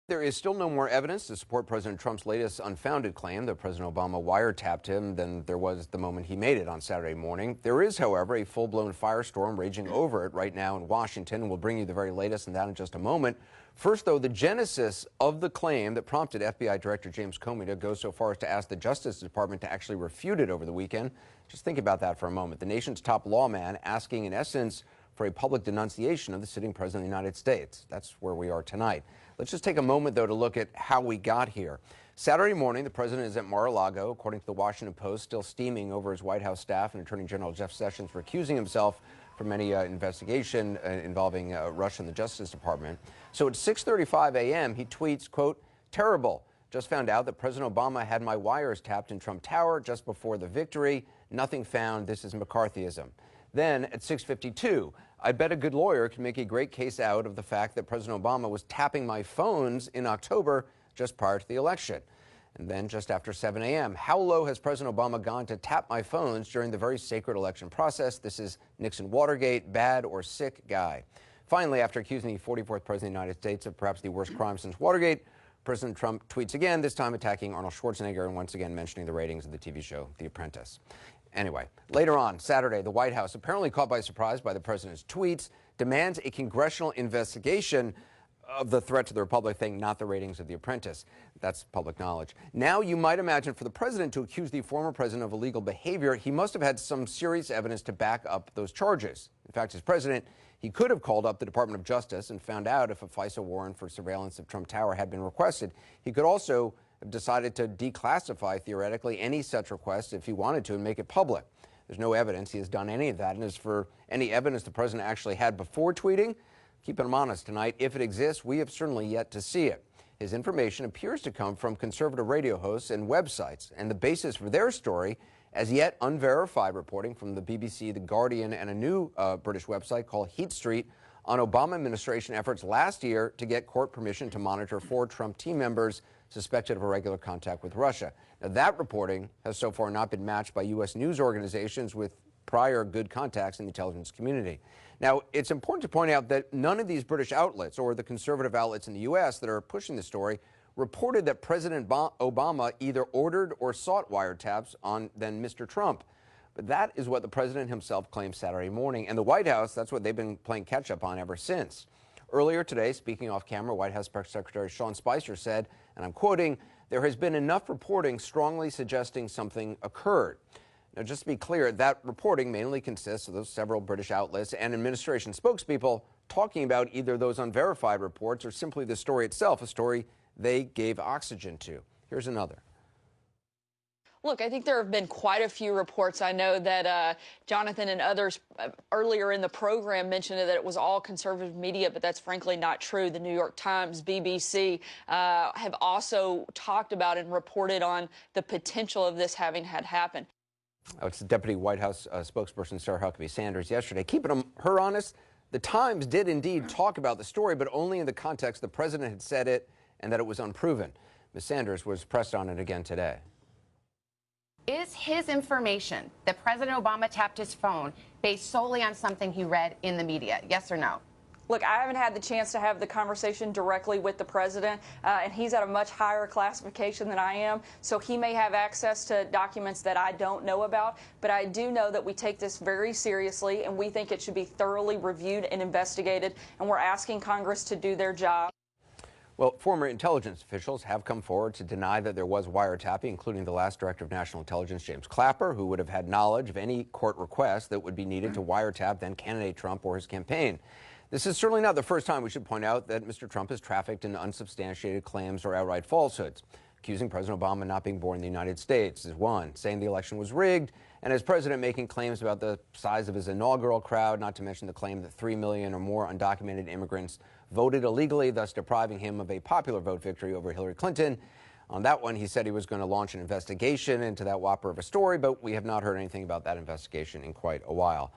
There is still no more evidence to support President Trump's latest unfounded claim that President Obama wiretapped him than there was the moment he made it on Saturday morning. There is, however, a full-blown firestorm raging over it right now in Washington, and we'll bring you the very latest on that in just a moment. First, though, the genesis of the claim that prompted FBI Director James Comey to go so far as to ask the Justice Department to actually refute it over the weekend. Just think about that for a moment. The nation's top lawman asking, in essence, for a public denunciation of the sitting president of the United States. That's where we are tonight. Let's just take a moment, though, to look at how we got here. Saturday morning, the president is at Mar-a-Lago, according to the Washington Post, still steaming over his White House staff and Attorney General Jeff Sessions for accusing himself from any investigation involving Russia and the Justice Department. So at 6:35 a.m., he tweets, quote, "Terrible. Just found out that President Obama had my wires tapped in Trump Tower just before the victory. Nothing found. This is McCarthyism." Then at 6:52, "I bet a good lawyer can make a great case out of the fact that President Obama was tapping my phones in October just prior to the election." And then just after 7 a.m., "How low has President Obama gone to tap my phones during the very sacred election process? This is Nixon Watergate, bad or sick guy." Finally, after accusing the 44th president of the United States of perhaps the worst crime since Watergate, President Trump tweets again, this time attacking Arnold Schwarzenegger and once again mentioning the ratings of the TV show The Apprentice. Anyway, later on Saturday, the White House, apparently caught by surprise by the president's tweets, demands a congressional investigation of the threat to the Republic thing, not the ratings of The Apprentice. That's public knowledge. Now, you might imagine for the president to accuse the former president of illegal behavior, he must have had some serious evidence to back up those charges. In fact, as president, he could have called up the Department of Justice and found out if a FISA warrant for surveillance of Trump Tower had been requested. He could also have decided to declassify, theoretically, any such request if he wanted to and make it public. There's no evidence he has done any of that. And as for any evidence the president actually had before tweeting, keep him honest tonight. If it exists, we have certainly yet to see it. His information appears to come from conservative radio hosts and websites, and the basis for their story, as yet unverified reporting from the BBC, The Guardian, and a new British website called Heat Street on Obama administration efforts last year to get court permission to monitor 4 Trump team members suspected of irregular contact with Russia. Now, that reporting has so far not been matched by U.S. news organizations with prior good contacts in the intelligence community. Now, it's important to point out that none of these British outlets or the conservative outlets in the U.S. that are pushing the story reported that President Obama either ordered or sought wiretaps on then Mr. Trump. But that is what the president himself claimed Saturday morning. And the White House, that's what they've been playing catch up on ever since. Earlier today, speaking off camera, White House Press Secretary Sean Spicer said, and I'm quoting, "There has been enough reporting strongly suggesting something occurred." Now, just to be clear, that reporting mainly consists of those several British outlets and administration spokespeople talking about either those unverified reports or simply the story itself, a story they gave oxygen to. Here's another. Look, I think there have been quite a few reports. I know that Jonathan and others earlier in the program mentioned that it was all conservative media, but that's frankly not true. The New York Times, BBC have also talked about and reported on the potential of this having had happened. It's Deputy White House spokesperson Sarah Huckabee Sanders yesterday. Keeping her honest, the Times did indeed talk about the story, but only in the context the president had said it and that it was unproven. Ms. Sanders was pressed on it again today. Is his information that President Obama tapped his phone based solely on something he read in the media? Yes or no? Look, I haven't had the chance to have the conversation directly with the president, and he's at a much higher classification than I am, so he may have access to documents that I don't know about, but I do know that we take this very seriously, and we think it should be thoroughly reviewed and investigated, and we're asking Congress to do their job. Well, former intelligence officials have come forward to deny that there was wiretapping, including the last director of national intelligence, James Clapper, who would have had knowledge of any court request that would be needed to wiretap then candidate Trump or his campaign. This is certainly not the first time, we should point out, that Mr. Trump has trafficked in unsubstantiated claims or outright falsehoods. Accusing President Obama not being born in the United States is one, saying the election was rigged, and as president making claims about the size of his inaugural crowd, not to mention the claim that 3 million or more undocumented immigrants voted illegally, thus depriving him of a popular vote victory over Hillary Clinton. On that one, he said he was going to launch an investigation into that whopper of a story, but we have not heard anything about that investigation in quite a while.